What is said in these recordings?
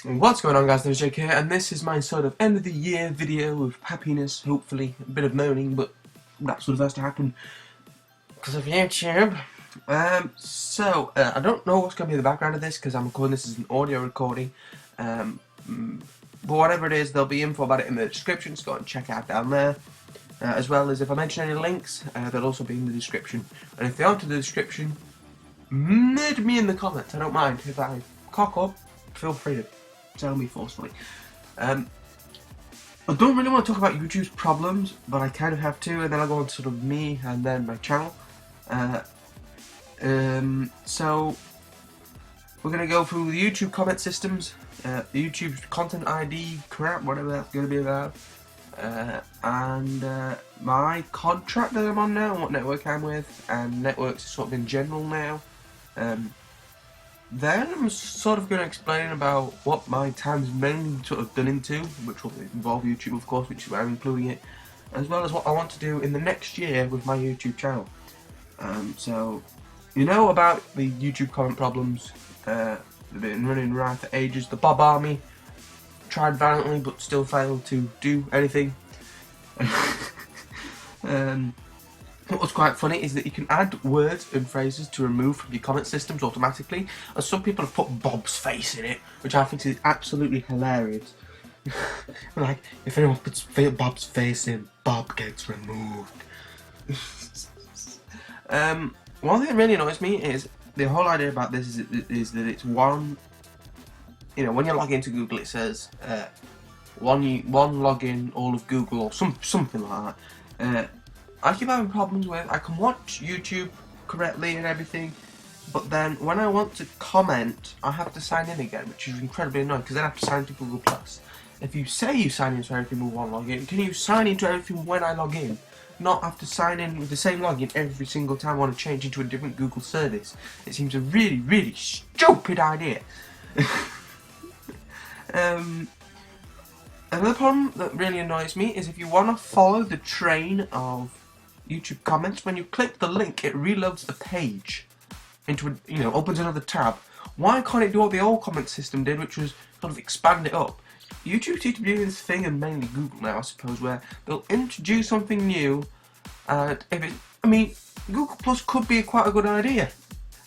What's going on, guys? Minameisjake here, and this is my sort of end of the year video of happiness, hopefully. A bit of moaning, but that's what has to happen because of YouTube. I don't know what's going to be the background of this because I'm recording this as an audio recording. But whatever it is, there'll be info about it in the description, so go and check it out down there. As well as if I mention any links, they'll also be in the description. And if they aren't in the description, murder me in the comments, I don't mind. If I cock up, feel free to tell me forcefully. I don't really want to talk about YouTube's problems, but I kind of have to, and then I'll go on to sort of me and then my channel. So we're going to go through the YouTube comment systems, the YouTube content ID crap, whatever that's going to be about, and my contract that I'm on now, and what network I'm with, and networks sort of in general now. Then I'm sort of going to explain about what my time's mainly sort of done into, which will involve YouTube, of course, which is where I'm including it, as well as what I want to do in the next year with my YouTube channel. So, you know about the YouTube comment problems. They've been running around for ages. The Bob Army tried valiantly, but still failed to do anything. What's quite funny is that you can add words and phrases to remove from your comment systems automatically, and some people have put Bob's face in it, which I think is absolutely hilarious. Like, if anyone puts Bob's face in, Bob gets removed. One thing that really annoys me is the whole idea about this is that it's one. You know, when you log into Google, it says one login, all of Google, or something like that. I keep having problems with. I can watch YouTube correctly and everything, but then when I want to comment, I have to sign in again, which is incredibly annoying because then I have to sign into Google Plus. If you say you sign into everything with one login, can you sign into everything when I log in? Not have to sign in with the same login every single time I want to change into a different Google service. It seems a really, really stupid idea. Another problem that really annoys me is if you want to follow the train of YouTube comments, when you click the link, it reloads the page into opens another tab. Why can't it do what the old comment system did, which was sort of expand it up? YouTube seems to be doing this thing, and mainly Google now, I suppose, where they'll introduce something new, and Google Plus could be quite a good idea.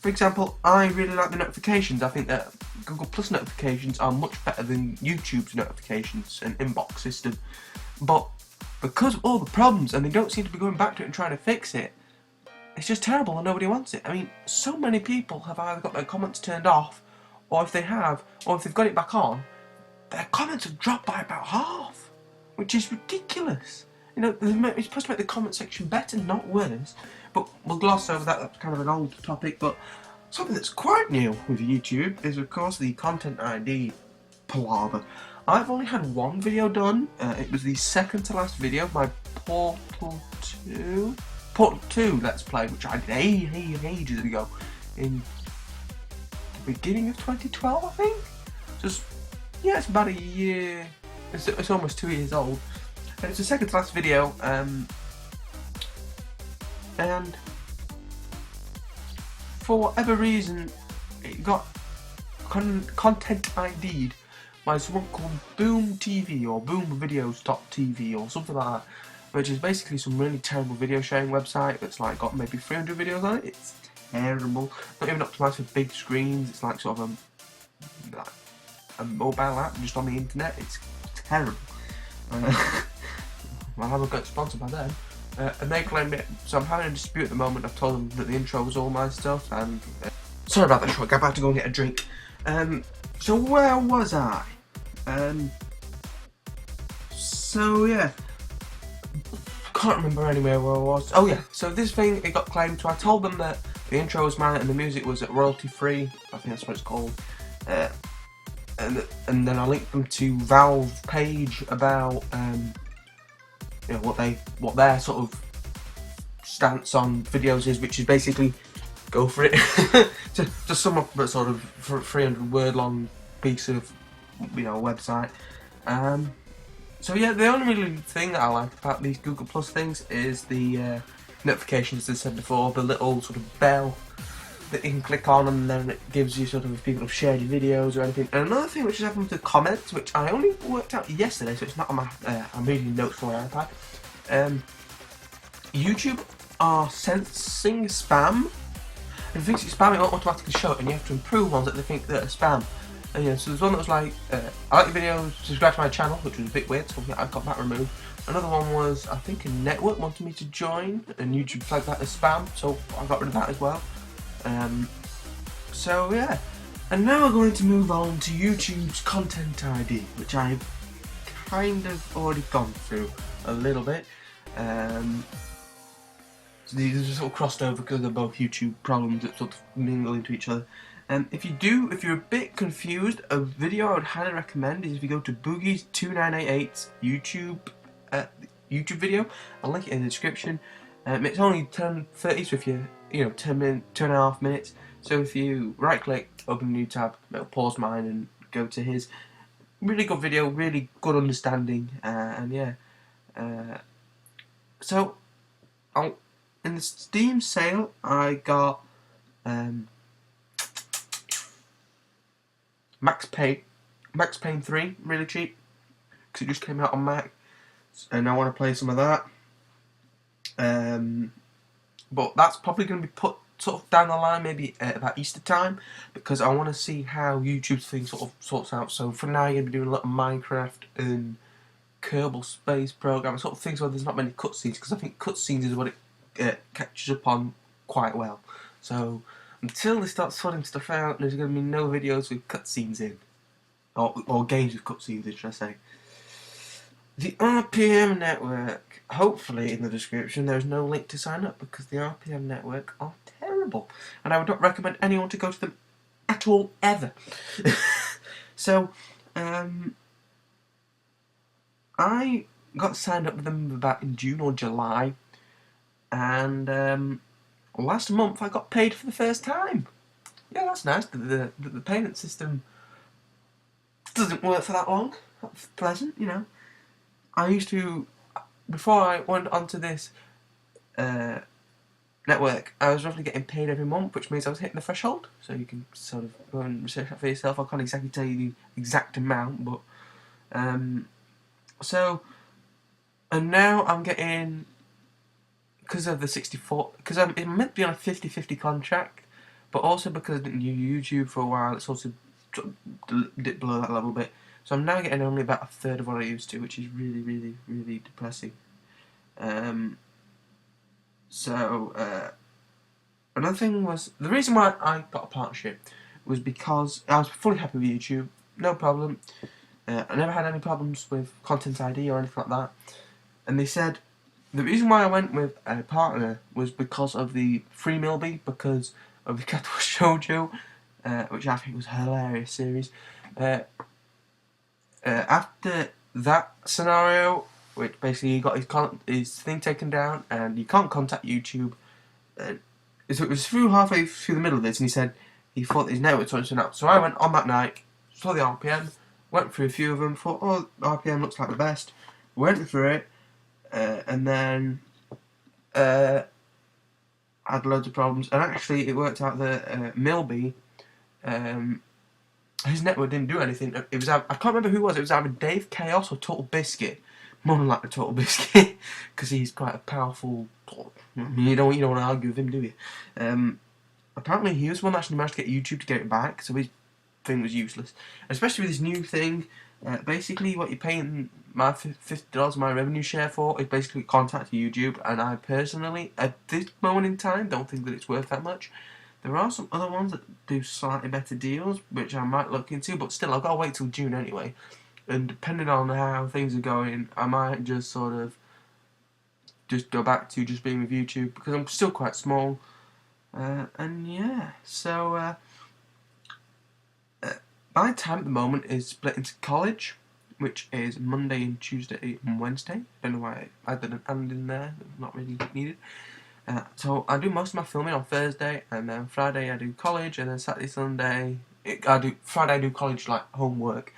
For example, I really like the notifications. I think that Google Plus notifications are much better than YouTube's notifications and inbox system. But because of all the problems, and they don't seem to be going back to it and trying to fix it, it's just terrible and nobody wants it. I mean, so many people have either got their comments turned off, or if they've got it back on, their comments have dropped by about half, which is ridiculous. You know, it's supposed to make the comment section better, not worse. But we'll gloss over that. That's kind of an old topic. But something that's quite new with YouTube is, of course, the content ID palaver. I've only had one video done. It was the second to last video of my Portal 2 Let's Play, which I did ages ago, in the beginning of 2012, I think. Yeah, it's about a year. It's almost 2 years old. And it's the second to last video, and for whatever reason, it got content ID'd by someone called Boom TV or BoomVideos.tv or something like that, which is basically some really terrible video sharing website that's like got maybe 300 videos on it. It's terrible. Not even optimised for big screens. It's like sort of a mobile app just on the internet. It's terrible. I haven't got sponsored by them, and they claimed it. So I'm having a dispute at the moment. I've told them that the intro was all my stuff, and sorry about that. Short. I'm about to go and get a drink. So where was I? So yeah, can't remember anywhere where I was. Oh yeah, so this thing, it got claimed. So I told them that the intro was mine and the music was royalty free. I think that's what it's called. And then I linked them to Valve page about what their sort of stance on videos is, which is basically go for it. to sum up a sort of 300 word long piece of website. So yeah, the only really thing that I like about these Google Plus things is the notifications, as I said before, the little sort of bell that you can click on, and then it gives you sort of if people have shared your videos or anything. And another thing which has happened with the comments, which I only worked out yesterday, so it's not on my I'm reading notes from my iPad. YouTube are sensing spam. If it thinks it's spam, it won't automatically show it, and you have to improve ones that they think that are spam. And yeah, so there's one that was like, I like your videos, subscribe to my channel, which was a bit weird, so I got that removed. Another one was, I think a network wanted me to join, and YouTube flagged that as spam, so I got rid of that as well. So yeah, and now we're going to move on to YouTube's Content ID, which I've kind of already gone through a little bit. So these are sort of crossed over because they're both YouTube problems that sort of mingle into each other. If you're a bit confused, a video I would highly recommend is if you go to Boogie's 2988's YouTube video. I'll link it in the description. It's only 10:30, so if you 2.5 minutes. So if you right click, open a new tab, it'll pause mine and go to his. Really good video, really good understanding, and yeah. So in the Steam sale, I got Max Payne 3, really cheap, because it just came out on Mac, and I want to play some of that. But that's probably going to be put sort of down the line, maybe at about Easter time, because I want to see how YouTube's thing sort of sorts out. So for now, you're going to be doing a lot of Minecraft and Kerbal Space Program, sort of things where there's not many cutscenes, because I think cutscenes is what it catches up on quite well. So until they start sorting stuff out, there's going to be no videos with cutscenes in, or games with cutscenes in, should I say. The RPM network, hopefully in the description there's no link to sign up, because the RPM network are terrible, and I would not recommend anyone to go to them at all, ever. So, I got signed up with them about in June or July, and last month I got paid for the first time. Yeah, that's nice. The payment system doesn't work for that long. That's pleasant, you know. I used to, before I went onto this network, I was roughly getting paid every month, which means I was hitting the threshold. So you can sort of go and research that for yourself. I can't exactly tell you the exact amount, but and now I'm getting, because of the 64, because I'm meant to be on a 50-50 contract, but also because I didn't use YouTube for a while, it's also dipped below that level a bit. So I'm now getting only about a third of what I used to, which is really, really, really depressing. Another thing was, the reason why I got a partnership was because I was fully happy with YouTube, no problem. I never had any problems with Content ID or anything like that. And they said the reason why I went with a partner was because of the free Milby, because of the Kato Shoujo, which I think was a hilarious series. After that scenario, which basically he got his thing taken down and you can't contact YouTube, so it was halfway through the middle of this, and he said he thought his network was sorting out. So I went on that night, saw the RPM, went through a few of them, thought, oh, RPM looks like the best, went through it, and then had loads of problems, and actually it worked out that Milby, his network didn't do anything. It was I can't remember who it was. It was either Dave Chaos or Total Biscuit. More than likely Total Biscuit, because he's quite a powerful. You don't want to argue with him, do you? Apparently he was the one that actually managed to get YouTube to get it back, so his thing was useless. Especially with this new thing. Basically, what you're paying my $50 my revenue share for is basically contact YouTube, and I personally, at this moment in time, don't think that it's worth that much. There are some other ones that do slightly better deals, which I might look into, but still, I've got to wait till June anyway. And depending on how things are going, I might just sort of just go back to just being with YouTube, because I'm still quite small. And yeah, so my time at the moment is split into college, which is Monday and Tuesday and Wednesday. Don't know why I did an and in there, not really needed. So I do most of my filming on Thursday, and then Friday I do college, and then Saturday, Sunday Friday I do college like homework,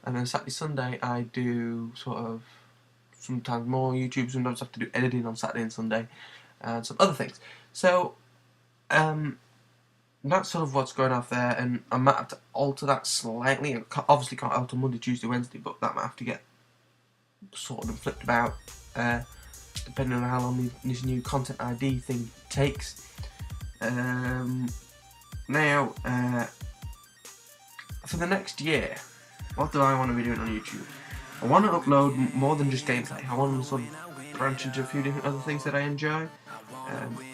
and then Saturday, Sunday I do sort of sometimes more YouTube, sometimes I have to do editing on Saturday and Sunday, and some other things. So that's sort of what's going off there, and I might have to alter that slightly. Obviously can't alter Monday, Tuesday, Wednesday, but that might have to get sorted and flipped about, depending on how long this new content ID thing takes. Now, for the next year, what do I want to be doing on YouTube? I want to upload more than just gameplay. I want to sort of branch into a few different other things that I enjoy.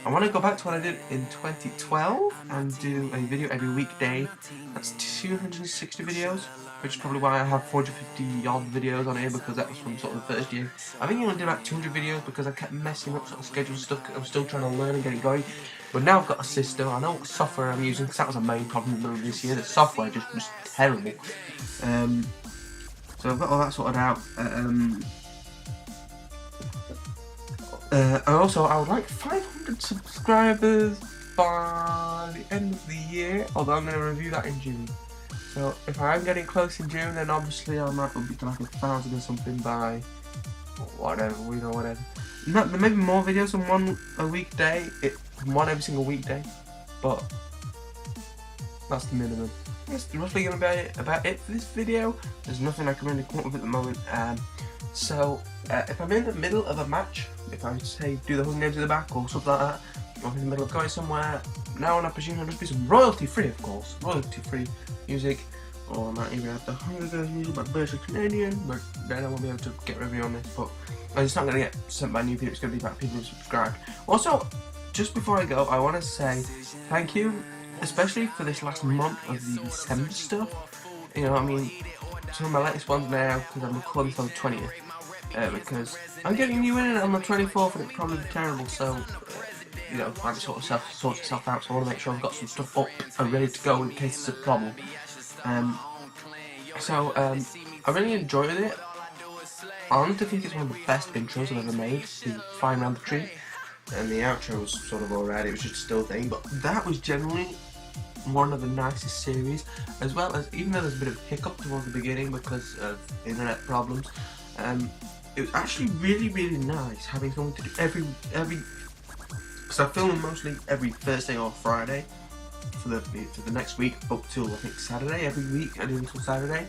I want to go back to what I did in 2012 and do a video every weekday. That's 260 videos, which is probably why I have 450 odd videos on here, because that was from sort of the first year. I think I only did about 200 videos because I kept messing up sort of schedule stuff. I'm still trying to learn and get it going. But now I've got a system. I know what software I'm using, because that was a main problem this year. The software just was terrible. So I've got all that sorted out. Also, I would like 500 subscribers by the end of the year, although I'm going to review that in June. So if I am getting close in June, then obviously I might be to like 1,000 or something by whatever, whatever. There may be more videos than one a weekday, one every single weekday, but that's the minimum. That's roughly going to be about it for this video. There's nothing I can really come up with at the moment. So if I'm in the middle of a match, if I say do the Hunger Games in the back or something like that, or in the middle of going somewhere, now and I presume there must be some royalty free, of course, royalty free music, or I might even have the Hunger Games music by Basic Canadian, but then I won't be able to get review on this, but it's not going to get sent by new people, it's going to be about people who subscribe. Also, just before I go, I want to say thank you, especially for this last month of the December stuff. You know, I mean, some of my latest ones now, because I'm recording on the 20th, because I'm getting you in on the 24th and it'll probably be terrible, so, you know, I sort itself out, so I want to make sure I've got some stuff up and ready to go in case it's a problem. I really enjoyed it. I honestly think it's one of the best intros I've ever made, the Flying Around the Tree, and the outro was sort of alright, it was just a still thing, but that was generally one of the nicest series, as well as, even though there's a bit of a hiccup towards the beginning because of internet problems, it was actually really, really nice having something to do every, because I film mostly every Thursday or Friday for the next week, up till I think Saturday. Every week I do until Saturday.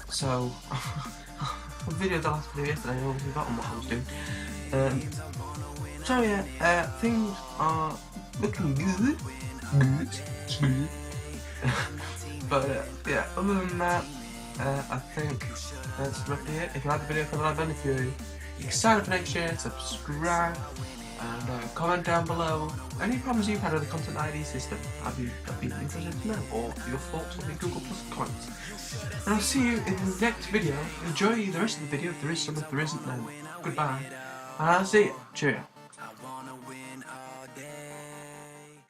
So I videoed the last video yesterday, I almost forgotten what I was doing. So yeah, things are looking good. But yeah, other than that, I think that's roughly it. If you like the video, comment, like button. If you're excited for next year, subscribe and comment down below any problems you've had with the content ID system. I'd be interested to know, or your thoughts on the Google Plus comments. And I'll see you in the next video. Enjoy the rest of the video if there is some, if there isn't then goodbye. And I'll see you. Cheerio.